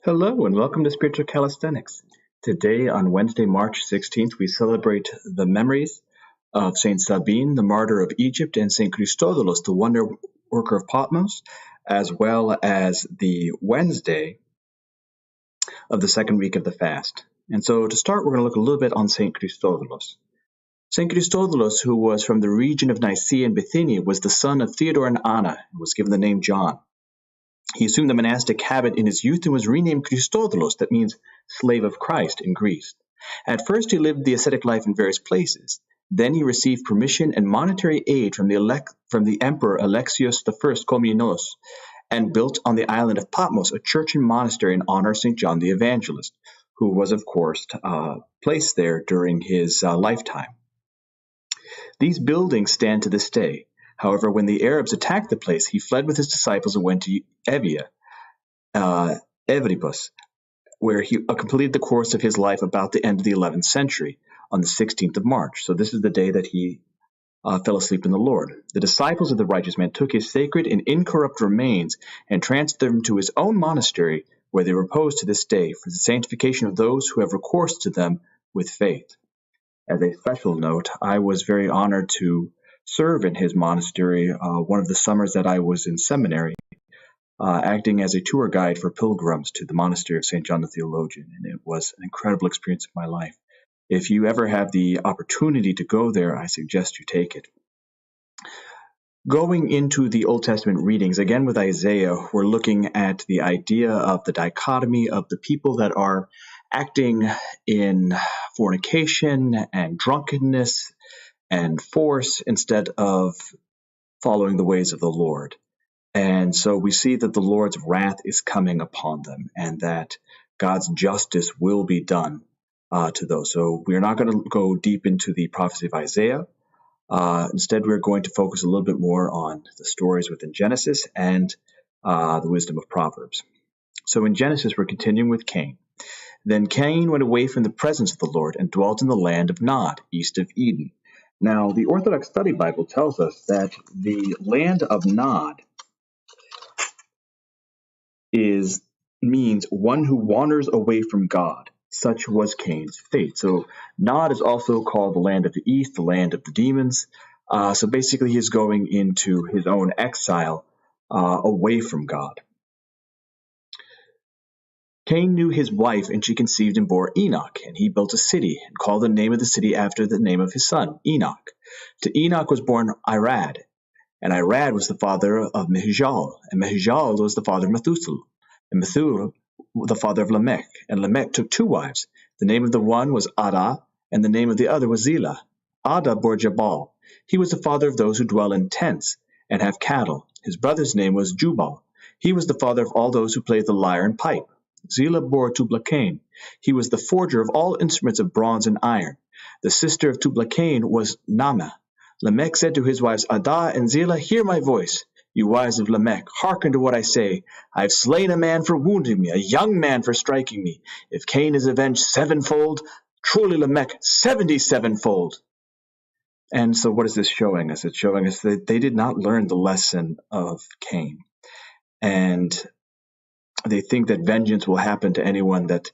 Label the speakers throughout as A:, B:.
A: Hello and welcome to Spiritual Calisthenics. Today, on Wednesday, March 16th, we celebrate the memories of Saint Sabine, the martyr of Egypt, and Saint Christodulus, the Wonderworker of Patmos, as well as the Wednesday of the second week of the fast. And so to start, we're going to look a little bit on Saint Christodulus. Saint Christodulus, who was from the region of Nicaea and Bithynia, was the son of Theodore and Anna, and was given the name John. He assumed the monastic habit in his youth and was renamed Christodulus, that means slave of Christ, in Greece. At first he lived the ascetic life in various places. Then he received permission and monetary aid from the emperor Alexios I Komnenos, and built on the island of Patmos a church and monastery in honor of St. John the Evangelist, who was, of course, placed there during his lifetime. These buildings stand to this day. However, when the Arabs attacked the place, he fled with his disciples and went to Evripus, where he completed the course of his life about the end of the 11th century, on the 16th of March. So this is the day that he fell asleep in the Lord. The disciples of the righteous man took his sacred and incorrupt remains and transferred them to his own monastery, where they repose to this day for the sanctification of those who have recourse to them with faith. As a special note, I was very honored to serve in his monastery one of the summers that I was in seminary, acting as a tour guide for pilgrims to the monastery of St. John the Theologian, and it was an incredible experience of my life. If you ever have the opportunity to go there, I suggest you take it. Going into the Old Testament readings, again with Isaiah, we're looking at the idea of the dichotomy of the people that are acting in fornication and drunkenness and force instead of following the ways of the Lord. And so we see that the Lord's wrath is coming upon them and that God's justice will be done to those. So we're not going to go deep into the prophecy of Isaiah. Instead, we're going to focus a little bit more on the stories within Genesis and the wisdom of Proverbs. So in Genesis, we're continuing with Cain. Then Cain went away from the presence of the Lord and dwelt in the land of Nod, east of Eden. Now, the Orthodox Study Bible tells us that the land of Nod means one who wanders away from God. Such was Cain's fate. So Nod is also called the land of the east, the land of the demons. So basically he's going into his own exile away from God. Cain knew his wife, and she conceived and bore Enoch, and he built a city, and called the name of the city after the name of his son, Enoch. To Enoch was born Irad, and Irad was the father of Mehujael, and Mehujael was the father of Methuselah, and Methuselah the father of Lamech, and Lamech took two wives. The name of the one was Ada, and the name of the other was Zillah. Ada bore Jabal. He was the father of those who dwell in tents and have cattle. His brother's name was Jubal. He was the father of all those who play the lyre and pipe. Zillah bore Tubal-Cain. He was the forger of all instruments of bronze and iron. The sister of Tubal-Cain was Naamah. Lamech said to his wives Ada and Zillah, "Hear my voice, you wives of Lamech. Hearken to what I say. I have slain a man for wounding me, a young man for striking me. If Cain is avenged sevenfold, truly Lamech 77-fold." And so what is this showing us? It's showing us that they did not learn the lesson of Cain. And they think that vengeance will happen to anyone that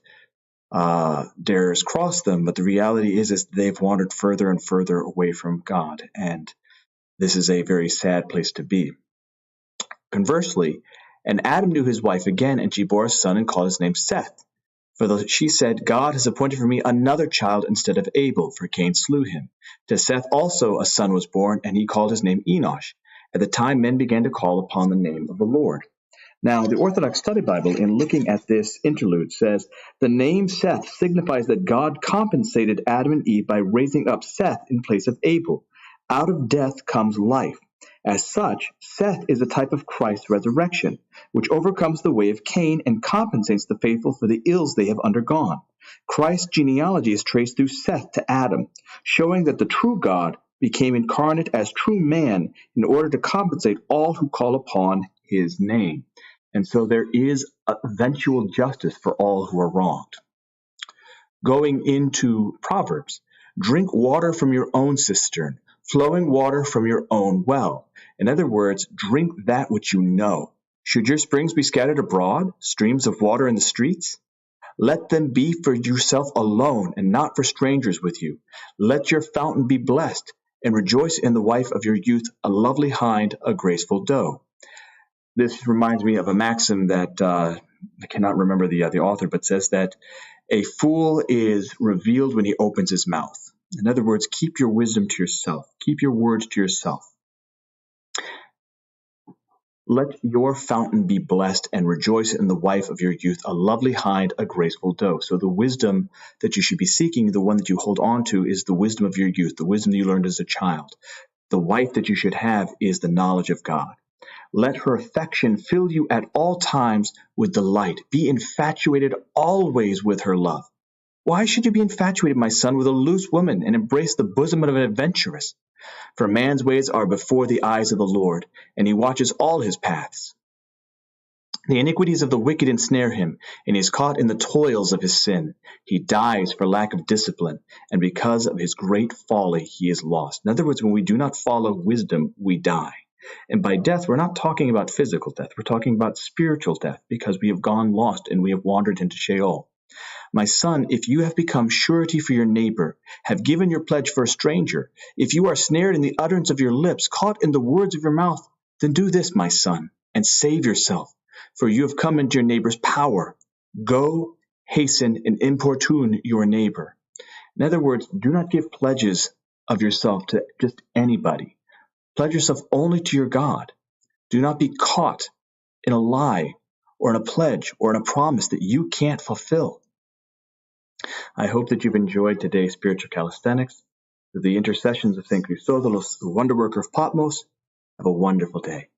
A: dares cross them, but the reality is they've wandered further and further away from God, and this is a very sad place to be. Conversely, and Adam knew his wife again, and she bore a son and called his name Seth. For she said, "God has appointed for me another child instead of Abel, for Cain slew him." To Seth also a son was born, and he called his name Enosh. At the time men began to call upon the name of the Lord. Now, the Orthodox Study Bible, in looking at this interlude, says, the name Seth signifies that God compensated Adam and Eve by raising up Seth in place of Abel. Out of death comes life. As such, Seth is a type of Christ's resurrection, which overcomes the way of Cain and compensates the faithful for the ills they have undergone. Christ's genealogy is traced through Seth to Adam, showing that the true God became incarnate as true man in order to compensate all who call upon his name. And so there is eventual justice for all who are wronged. Going into Proverbs, drink water from your own cistern, flowing water from your own well. In other words, drink that which you know. Should your springs be scattered abroad, streams of water in the streets? Let them be for yourself alone, and not for strangers with you. Let your fountain be blessed, and rejoice in the wife of your youth, a lovely hind, a graceful doe. This reminds me of a maxim that I cannot remember the author, but says that a fool is revealed when he opens his mouth. In other words, keep your wisdom to yourself. Keep your words to yourself. Let your fountain be blessed, and rejoice in the wife of your youth, a lovely hind, a graceful doe. So the wisdom that you should be seeking, the one that you hold on to, is the wisdom of your youth, the wisdom that you learned as a child. The wife that you should have is the knowledge of God. Let her affection fill you at all times with delight. Be infatuated always with her love. Why should you be infatuated, my son, with a loose woman, and embrace the bosom of an adventuress? For man's ways are before the eyes of the Lord, and he watches all his paths. The iniquities of the wicked ensnare him, and he is caught in the toils of his sin. He dies for lack of discipline, and because of his great folly he is lost. In other words, when we do not follow wisdom, we die. And by death, we're not talking about physical death. We're talking about spiritual death, because we have gone lost and we have wandered into Sheol. My son, if you have become surety for your neighbor, have given your pledge for a stranger, if you are snared in the utterance of your lips, caught in the words of your mouth, then do this, my son, and save yourself, for you have come into your neighbor's power. Go, hasten, and importune your neighbor. In other words, do not give pledges of yourself to just anybody. Pledge yourself only to your God. Do not be caught in a lie or in a pledge or in a promise that you can't fulfill. I hope that you've enjoyed today's spiritual calisthenics. Through the intercessions of St. Christodulus, the Wonderworker of Patmos, have a wonderful day.